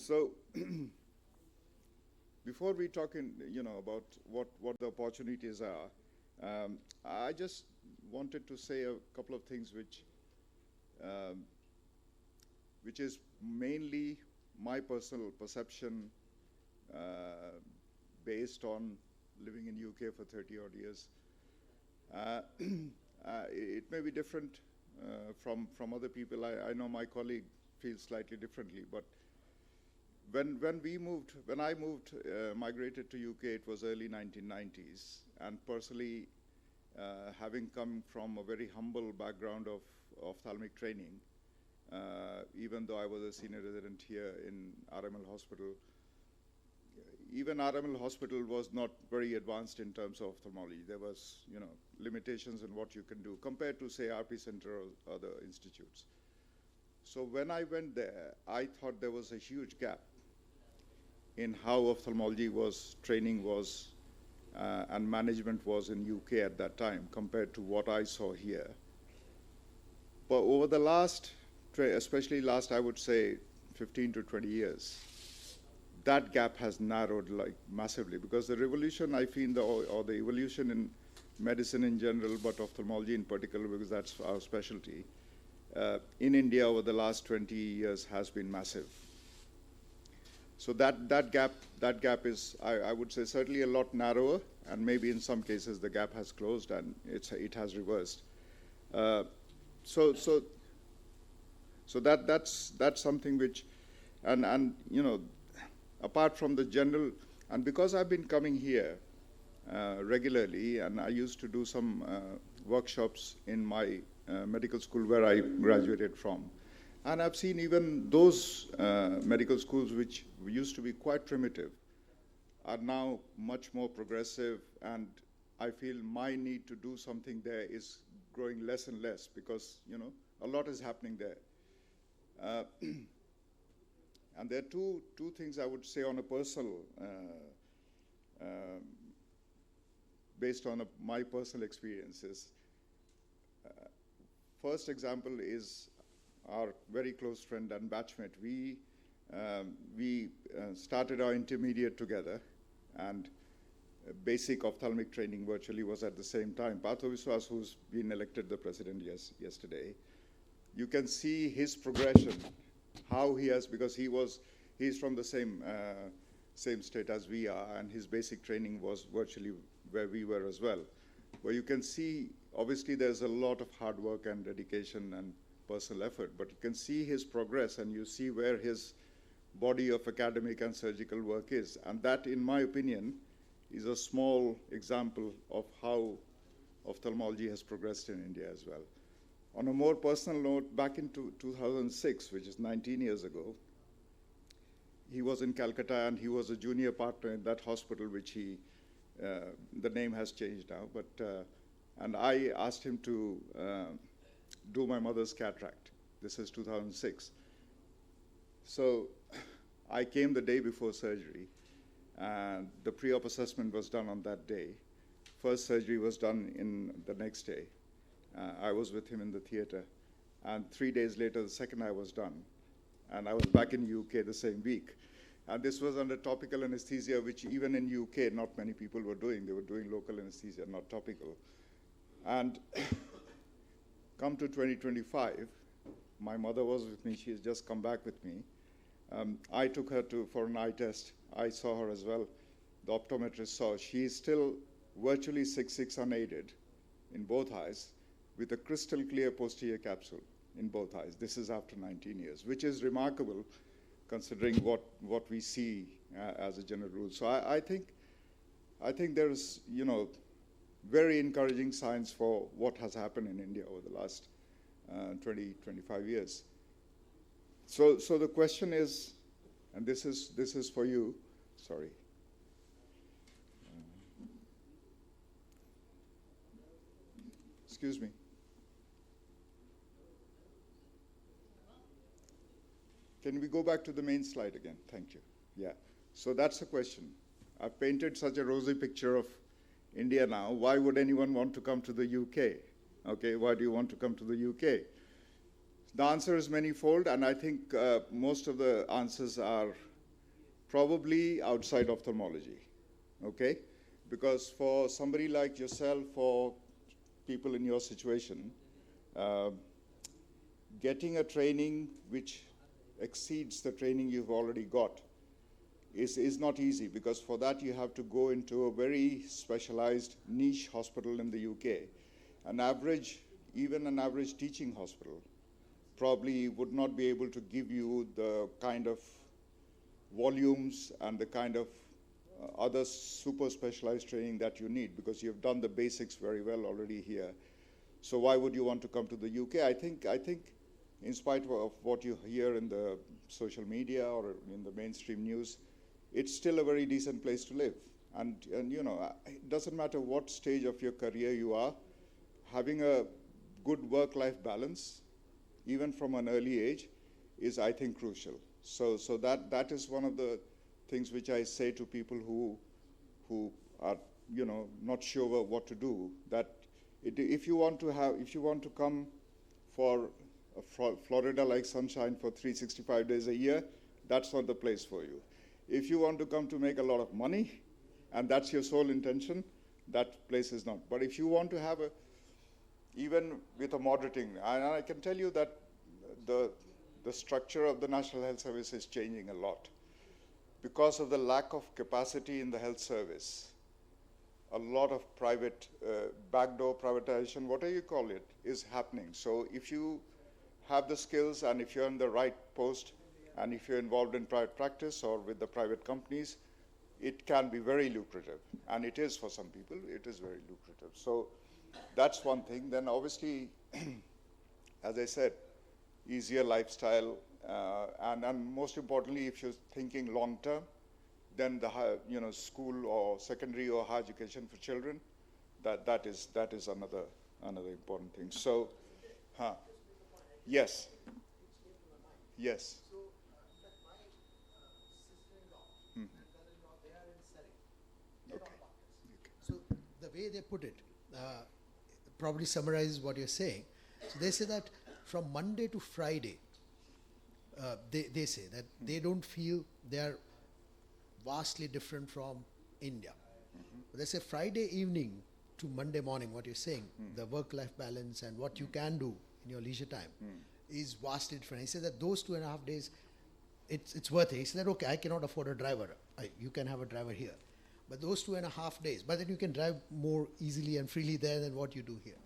So before we talk about what the opportunities are, I just wanted to say a couple of things um, which is mainly my personal perception uh, based on living in UK for 30 odd years. It may be different from other people. I know my colleague feels slightly differently, but when I moved, migrated to UK, it was early 1990s, and personally, having come from a very humble background of ophthalmic training, even though I was a senior resident here in RML Hospital, even RML Hospital was not very advanced in terms of ophthalmology. There was, limitations in what you can do compared to, say, RP Center or other institutes. So when I went there, I thought there was a huge gap in how ophthalmology training was, and management was in UK at that time compared to what I saw here. But over the especially last, I would say, 15 to 20 years, that gap has narrowed massively, because the revolution, I feel, or the evolution in medicine in general, but ophthalmology in particular, because that's our specialty, in India over the last 20 years has been massive. So that gap is, I would say, certainly a lot narrower, and maybe in some cases the gap has closed and it has reversed. So that's something which, and apart from the general, and because I've been coming here regularly, and I used to do some workshops in my medical school where I graduated from. And I've seen even those medical schools which used to be quite primitive are now much more progressive, and I feel my need to do something there is growing less and less, because, a lot is happening there. And there are two things I would say on a personal, based on my personal experiences. First example is our very close friend and batchmate. We started our intermediate together, and basic ophthalmic training virtually was at the same time. Partho Viswas, who's been elected the president yesterday, you can see his progression, how he has, because he's from the same state as we are, and his basic training was virtually where we were as well. Where you can see, obviously there's a lot of hard work and dedication and personal effort, but you can see his progress, and you see where his body of academic and surgical work is. And that, in my opinion, is a small example of how ophthalmology has progressed in India as well. On a more personal note, back in 2006, which is 19 years ago, he was in Calcutta, and he was a junior partner in that hospital, which the name has changed now, but, and I asked him to do my mother's cataract. This is 2006. So I came the day before surgery, and the pre-op assessment was done on that day. First surgery was done in the next day. I was with him in the theater, and 3 days later, the second eye was done, and I was back in UK the same week. And this was under topical anesthesia, which even in UK, not many people were doing. They were doing local anesthesia, not topical. And come to 2025, my mother was with me. She has just come back with me. I took her for an eye test. I saw her as well. The optometrist saw. She is still virtually 6'6" unaided in both eyes, with a crystal clear posterior capsule in both eyes. This is after 19 years, which is remarkable considering what we see as a general rule. So I think there's, very encouraging signs for what has happened in India over the last 20, 25 years. So the question is, and this is for you, sorry. Excuse me. Can we go back to the main slide again? Thank you. Yeah. So that's the question. I've painted such a rosy picture of India now. Why would anyone want to come to the UK? Okay, why do you want to come to the UK? The answer is manifold, and I think most of the answers are probably outside ophthalmology, okay? Because for somebody like yourself, for people in your situation, uh, getting a training which exceeds the training you've already got is not easy, because for that you have to go into a very specialized niche hospital in the UK. Even an average teaching hospital probably would not be able to give you the kind of volumes and the kind of other super specialized training that you need, because you've done the basics very well already here. So why would you want to come to the UK? I think in spite of what you hear in the social media or in the mainstream news, it's still a very decent place to live. And you know, it doesn't matter what stage of your career you are, having a good work-life balance, even from an early age, is, I think, crucial. So that is one of the things which I say to people who are, you know, not sure what to do. That if you want to come for Florida-like sunshine for 365 days a year, that's not the place for you. If you want to come to make a lot of money, and that's your sole intention, that place is not. But if you want to have even with a moderate income, and I can tell you that the structure of the National Health Service is changing a lot. Because of the lack of capacity in the health service, a lot of private, backdoor privatization, whatever you call it, is happening. So if you have the skills, and if you're in the right post, and if you're involved in private practice or with the private companies, it can be very lucrative. And it is for some people, it is very lucrative. So that's one thing. Then obviously, as I said, easier lifestyle, and most importantly, if you're thinking long term, then the school or secondary or higher education for children, that is another important thing. So, yes, yes. So the way they put it probably summarizes what you're saying. So they say that from Monday to Friday, they say that they don't feel they're vastly different from India. But they say Friday evening to Monday morning, what you're saying, the work-life balance and what you can do in your leisure time is vastly different. He said that those 2.5 days, it's worth it. He said, okay, I cannot afford a driver. You can have a driver here. But those 2.5 days, but then you can drive more easily and freely there than what you do here.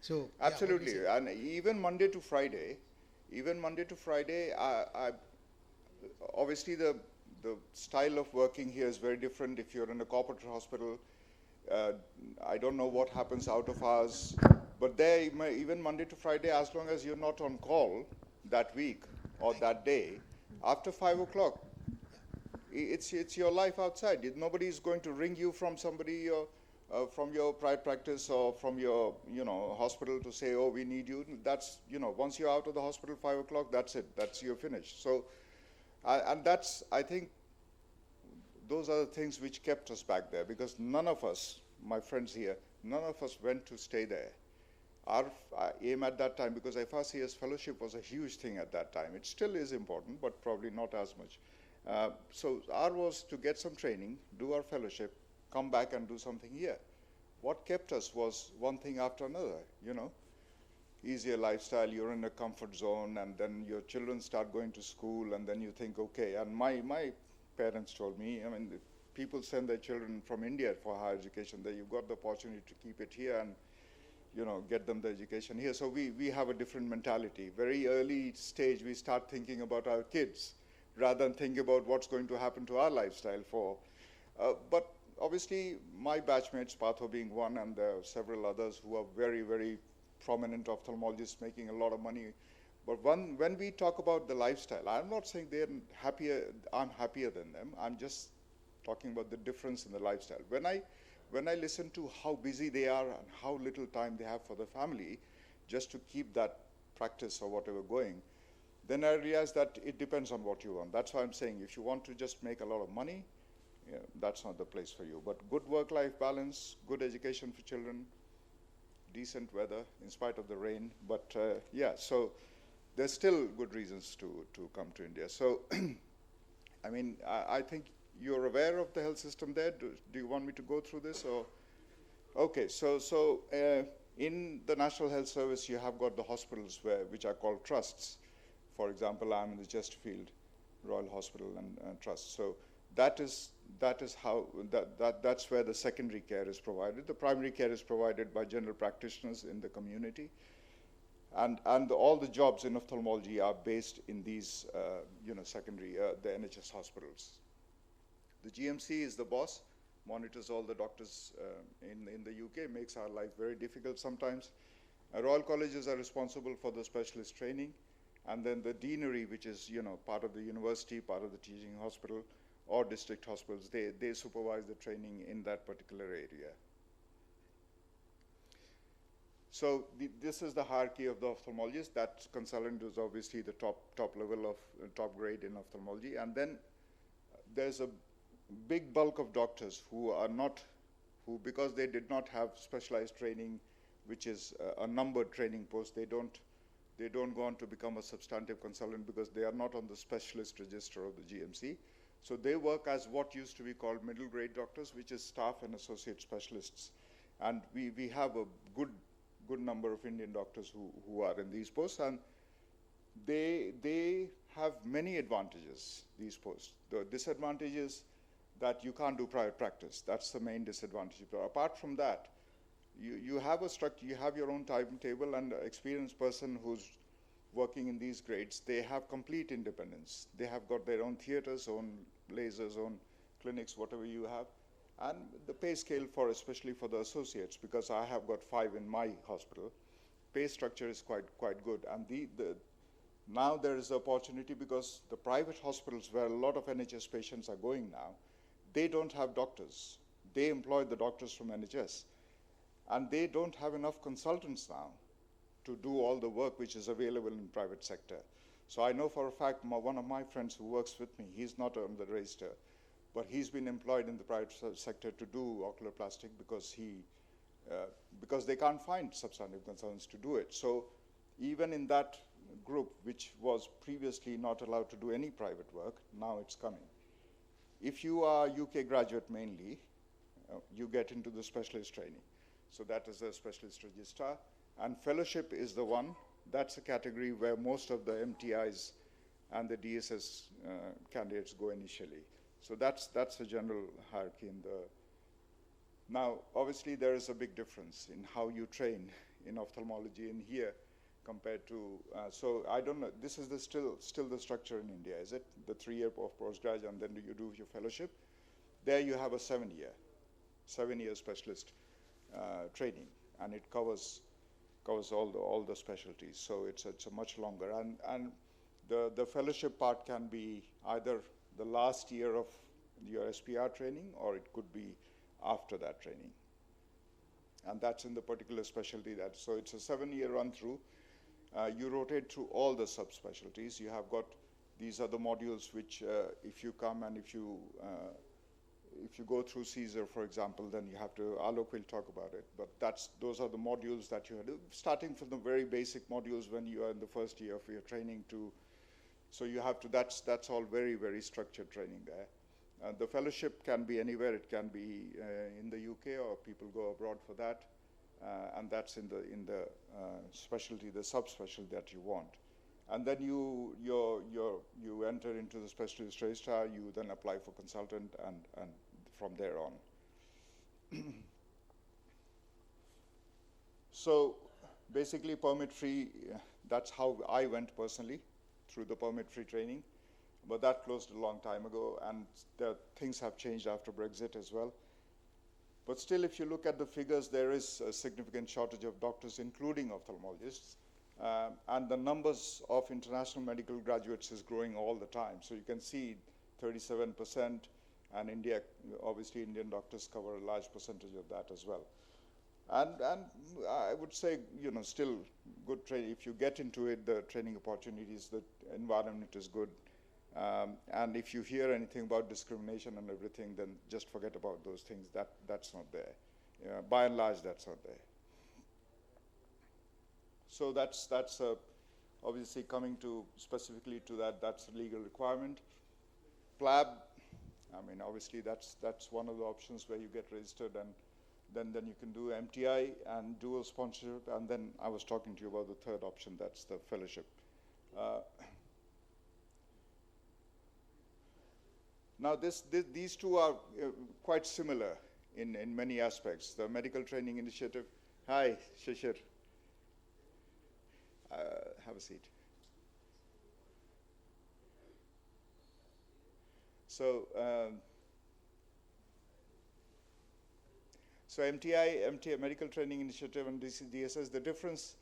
So absolutely, yeah, and even Monday to Friday, obviously the style of working here is very different. If you're in a corporate hospital, I don't know what happens out of hours, but there, even Monday to Friday, as long as you're not on call that week or that day, after 5 o'clock, it's your life outside. Nobody is going to ring you from somebody from your private practice or from your hospital to say, oh, we need you. That's, once you're out of the hospital 5 o'clock, that's it. You're finished. So, and that's, I think, those are the things which kept us back there, because none of us, my friends here, none of us went to stay there. Our aim at that time, because FRCS fellowship was a huge thing at that time. It still is important, but probably not as much. So our was to get some training, do our fellowship, come back and do something here. What kept us was one thing after another, easier lifestyle, you're in a comfort zone, and then your children start going to school, and then you think, okay, and my parents told me, people send their children from India for higher education, that you've got the opportunity to keep it here and, get them the education here. So we have a different mentality. Very early stage, we start thinking about our kids, rather than think about what's going to happen to our lifestyle but obviously my batchmates, Patho being one, and there are several others who are very, very prominent ophthalmologists making a lot of money. But when we talk about the lifestyle, I'm not saying I'm happier than them. I'm just talking about the difference in the lifestyle. When I listen to how busy they are and how little time they have for the family, just to keep that practice or whatever going, then I realized that it depends on what you want. That's why I'm saying, if you want to just make a lot of money, that's not the place for you. But good work-life balance, good education for children, decent weather in spite of the rain. But so there's still good reasons to come to India. So I mean, I think you're aware of the health system there. Do you want me to go through this or? Okay, so in the National Health Service, you have got the hospitals which are called trusts. For example, I'm in the Chesterfield Royal Hospital and Trust. So that's where the secondary care is provided. The primary care is provided by general practitioners in the community, and all the jobs in ophthalmology are based in these secondary the NHS hospitals. The GMC is the boss, monitors all the doctors in the UK, makes our life very difficult sometimes. Royal colleges are responsible for the specialist training, and then the deanery, which is part of the university, part of the teaching hospital or district hospitals, they supervise the training in that particular area. So this is the hierarchy of the ophthalmologist. That consultant is obviously the top level of top grade in ophthalmology, and then there's a big bulk of doctors who because they did not have specialized training, which is a numbered training post, they don't go on to become a substantive consultant because they are not on the specialist register of the GMC. So they work as what used to be called middle grade doctors, which is staff and associate specialists. And we have a good number of Indian doctors who are in these posts, and they have many advantages, these posts. The disadvantage is that you can't do private practice. That's the main disadvantage. But apart from that, you have a structure, you have your own timetable, and an experienced person who's working in these grades, they have complete independence. They have got their own theaters, own lasers, own clinics, whatever you have. And the pay scale especially for the associates, because I have got 5 in my hospital, pay structure is quite good. And now there is an opportunity because the private hospitals where a lot of NHS patients are going now, they don't have doctors. They employ the doctors from NHS. And they don't have enough consultants now to do all the work which is available in private sector. So I know for a fact, one of my friends who works with me, he's not on the register, but he's been employed in the private sector to do oculoplastic because they can't find substantive consultants to do it. So even in that group, which was previously not allowed to do any private work, now it's coming. If you are UK graduate mainly, you get into the specialist training. So that is a specialist registrar. And fellowship is the one. That's a category where most of the MTIs and the DSS candidates go initially. So that's a general hierarchy in the. Now, obviously, there is a big difference in how you train in ophthalmology in here compared to. So I don't know. This is still the structure in India, is it? The 3-year of postgrad, and then you do your fellowship. There you have a 7-year specialist training, and it covers all the specialties. So it's a much longer, and the fellowship part can be either the last year of your SPR training, or it could be after that training. And that's in the particular specialty so it's a 7-year run through. You rotate through all the subspecialties. You have got, these are the modules which if you come and if you go through Caesar, for example, then you have to, Alok will talk about it, but those are the modules that you have to, starting from the very basic modules when you are in the first year of your training so you have to, that's all very, very structured training there. The fellowship can be anywhere. It can be in the UK, or people go abroad for that, and that's in the specialty, the subspecialty that you want. And then you enter into the specialist registrar. You then apply for consultant, and from there on. So basically, permit-free. That's how I went personally through the permit-free training. But that closed a long time ago, and things have changed after Brexit as well. But still, if you look at the figures, there is a significant shortage of doctors, including ophthalmologists. And the numbers of international medical graduates is growing all the time. So you can see 37%, and India, obviously Indian doctors cover a large percentage of that as well. And I would say, still good training. If you get into it, the training opportunities, the environment is good. And if you hear anything about discrimination and everything, then just forget about those things. That's not there. By and large, that's not there. So that's obviously coming to specifically to that. That's a legal requirement. PLAB, I mean, obviously that's one of the options where you get registered, and then you can do MTI and dual sponsorship, and then I was talking to you about the third option, that's the fellowship. Now these two are quite similar in many aspects. The medical training initiative, hi Shishir, have a seat. So MTI Medical Training Initiative and DSS, the difference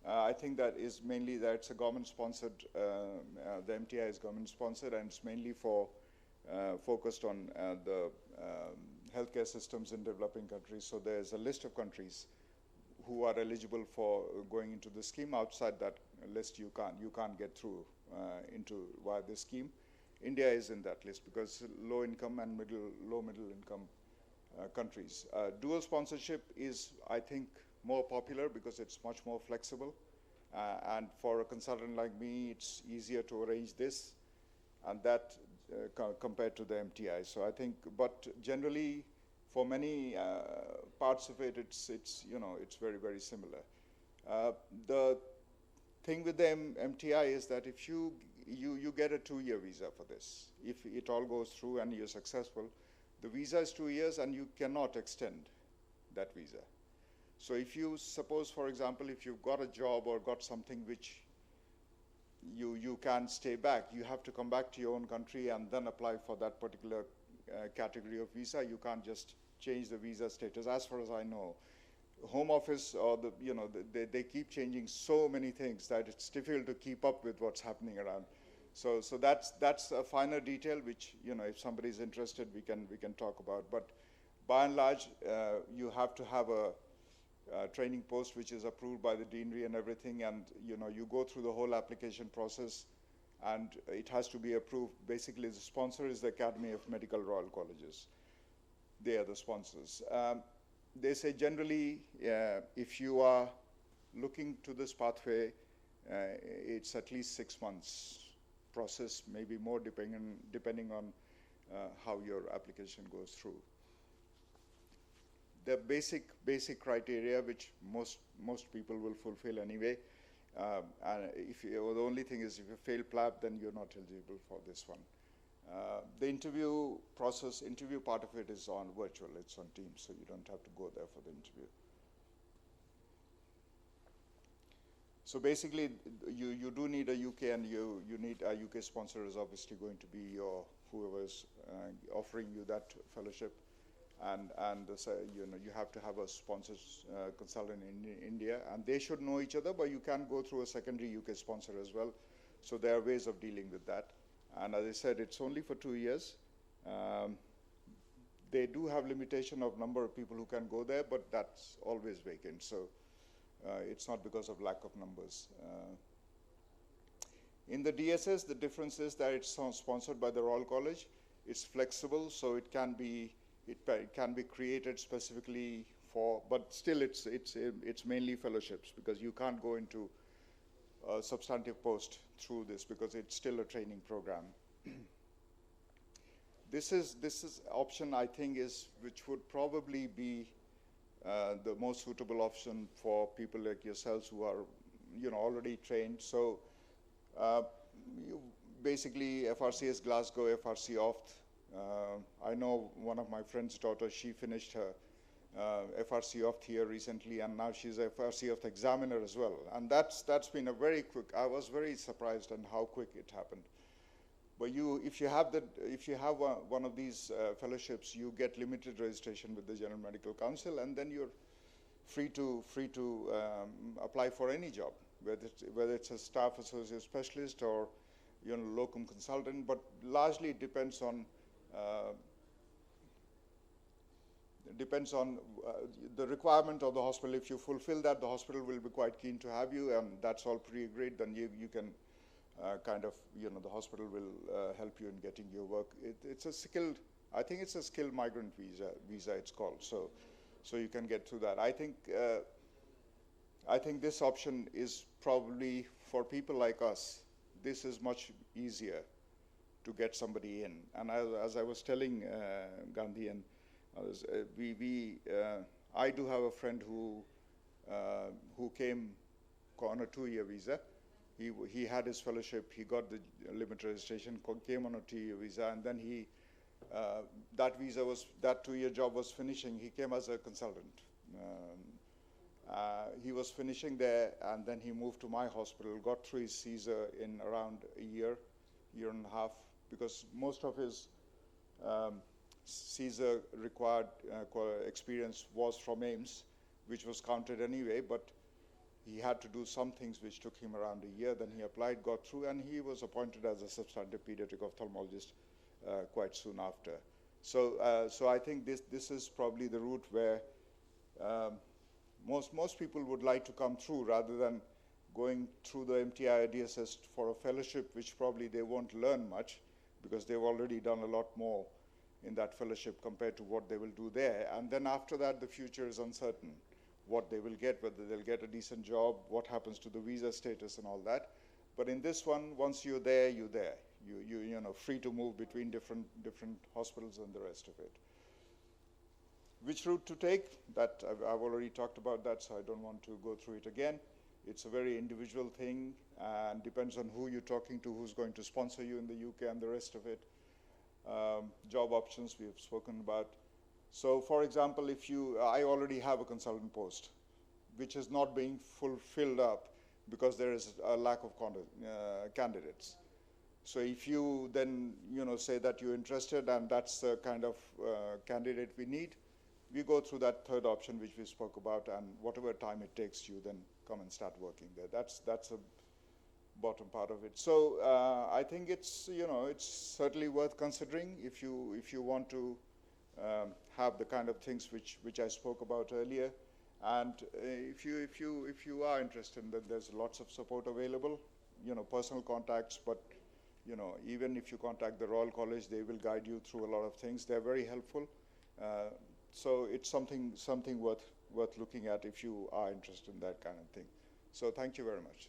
I think that is mainly that it's a government sponsored, the MTI is government sponsored, and it's mainly for focused on the healthcare systems in developing countries. So there's a list of countries who are eligible for going into the scheme. Outside that list, you can't get through into via the scheme. India is in that list because low income and low middle income countries. Dual sponsorship is, I think, more popular because it's much more flexible, and for a consultant like me, it's easier to arrange this and that compared to the MTI. So I think, but generally, for many parts of it, it's very, very similar. The thing with the MTI is that if you get a 2-year visa for this, if it all goes through and you're successful, the visa is 2 years and you cannot extend that visa. So if you suppose, for example, if you've got a job or got something which you can stay back, you have to come back to your own country and then apply for that particular category of visa. You can't just change the visa status. As far as I know, Home Office or they keep changing so many things that it's difficult to keep up with what's happening around. So that's a finer detail which, if somebody's interested, we can talk about. But by and large, you have to have a training post which is approved by the deanery and everything, and you go through the whole application process, and it has to be approved. Basically, the sponsor is the Academy of Medical Royal Colleges. They are the sponsors. They say generally, if you are looking to this pathway, it's at least 6 months process, maybe more depending on how your application goes through. The basic criteria which most people will fulfill anyway, and the only thing is if you fail PLAB, then you're not eligible for this one. The interview part of it is on virtual, it's on Teams, so you don't have to go there for the interview. So basically, you do need a UK, and you need a UK sponsor is obviously going to be whoever's offering you that fellowship, and you have to have a sponsor consultant in India, and they should know each other, but you can go through a secondary UK sponsor as well. So there are ways of dealing with that. And as I said, it's only for 2 years. They do have limitation of number of people who can go there, but that's always vacant. So it's not because of lack of numbers. In the DSS, the difference is that it's sponsored by the Royal College. It's flexible, so it can be created specifically for, but still it's mainly fellowships, because you can't go into a substantive post through this because it's still a training program. This is option, I think, which would probably be the most suitable option for people like yourselves who are already trained. So basically FRCS Glasgow, FRC Oft. I know one of my friend's daughter, she finished her FRC Oft here recently, and now she's a FRC Oft examiner as well. And that's been a very quick, I was very surprised on how quick it happened. But if you have one of these fellowships, you get limited registration with the General Medical Council, and then you're free to apply for any job, whether it's a staff associate specialist or locum consultant. But largely it depends on the requirement of the hospital. If you fulfill that, the hospital will be quite keen to have you, and that's all pre-agreed. Then you can the hospital will help you in getting your work. It's a skilled, I think it's a skilled migrant visa it's called. So you can get through that. I think this option is probably, for people like us, this is much easier to get somebody in. And as I was telling Gandhi and others, I do have a friend who came on a 2-year visa. He had his fellowship, he got the limit registration, came on a 2-year visa, and then that 2-year job was finishing. He came as a consultant. He was finishing there, and then he moved to my hospital, got through his Caesar in around a year and a half, because most of his Caesar required experience was from AIIMS, which was counted anyway, but he had to do some things which took him around a year. Then he applied, got through, and he was appointed as a substantive pediatric ophthalmologist quite soon after. So I think this is probably the route where most people would like to come through, rather than going through the MTI DSS for a fellowship, which probably they won't learn much, because they've already done a lot more in that fellowship compared to what they will do there. And then after that, the future is uncertain. What they will get, whether they'll get a decent job, what happens to the visa status and all that. But in this one, once you're there, you're there. You know, free to move between different hospitals and the rest of it. Which route to take? That I've already talked about that, so I don't want to go through it again. It's a very individual thing, and depends on who you're talking to, who's going to sponsor you in the UK and the rest of it. Job options we have spoken about. So, for example, I already have a consultant post, which is not being filled up because there is a lack of candidates. So if you then, say that you're interested and that's the kind of candidate we need, we go through that third option which we spoke about, and whatever time it takes you, then come and start working there. That's a bottom part of it. So I think it's certainly worth considering if you want to have the kind of things which I spoke about earlier. And if you are interested, then there's lots of support available, personal contacts, but even if you contact the Royal College, they will guide you through a lot of things. They're very helpful. So it's something worth looking at if you are interested in that kind of thing. So thank you very much.